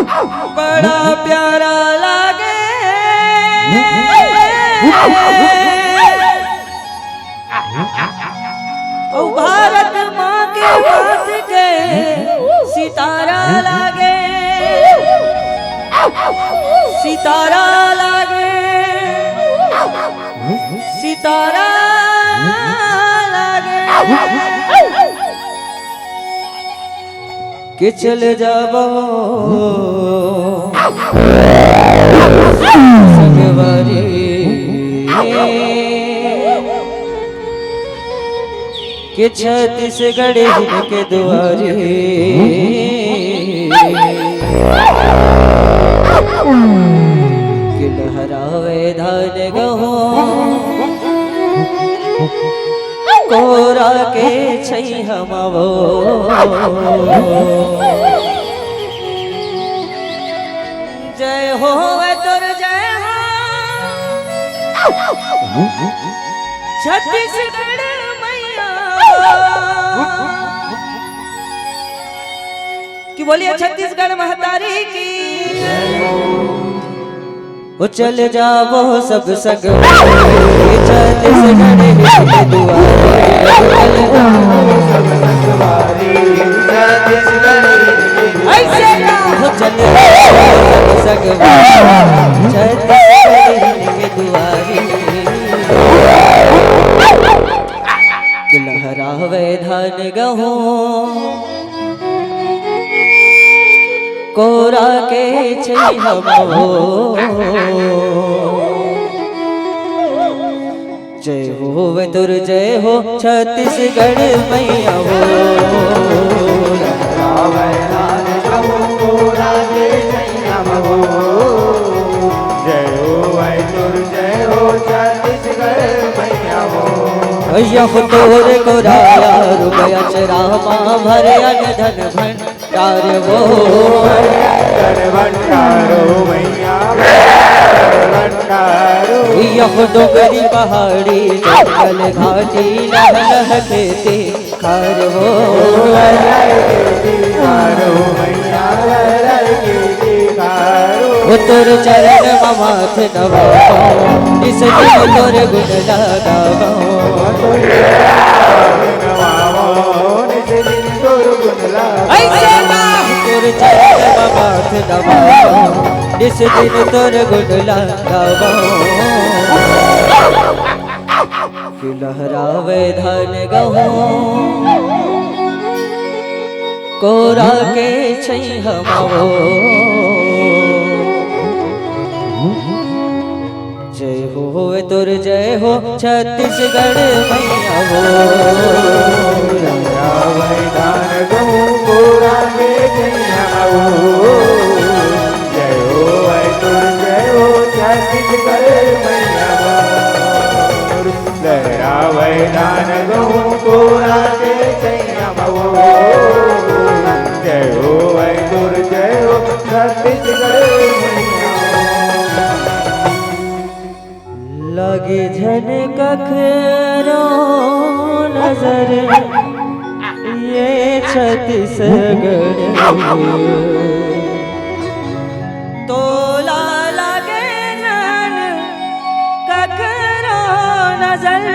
बड़ा प्यारा लागे ओ भारत माँ के बात के सितारा लागे, सितारा लागे, सितारा लागे कि चल जाबो संगवारी कि छत्तीसगढ़ के द्वारे कि लहरावे धान गहूं कोरा के छै हमवो जय हो तुर जय हो छत्तीसगढ़ मैया कि बोलिए छत्तीसगढ़ महतारी की वो चल जाओ सब सग छत्तीसगढ़ के दुआरे ऐसे हो चल जाओ सब सग छत्तीसगढ़ के दुआरे कि लहरावे धान गहूं कोरा के छै हमवो जय हो वे तुर जय हो छत्तीसगढ़ मैया हो लहरावे धान गहूं कोरा के छै हमवो जय हो वे तुर जय हो छत्तीसगढ़ मैया हो यह तोर कोराया रुपया चरामा भरे धन भंडार वो भंडारो मैया भंडारो यह डोंगरी पहाड़ी जंगल घाटी लह लह खेते खार वो वो तोर चरण माथ नवाओ इस दिन तोर गुण लगाओ ऐसे तोर चरण माथ नवाओ इस दिन तोर गुण लगाओ कि लहरावे धान गहूं कोरा के छै हमवो जय हो तुर जय हो छत्तीसगढ़ मैया हो लहरावे धान गहूं कोरा के छै हमवो जय हो तुर जय हो छत्तीसगढ़ मैया हो लहरावे धान गहूं कोरा के छै हमवो जय हो तुर जय हो छत्तीसगढ़ लगे झन कखरो नजर ये छत्तीसगढ़ तोला लगे झन कखरो नजर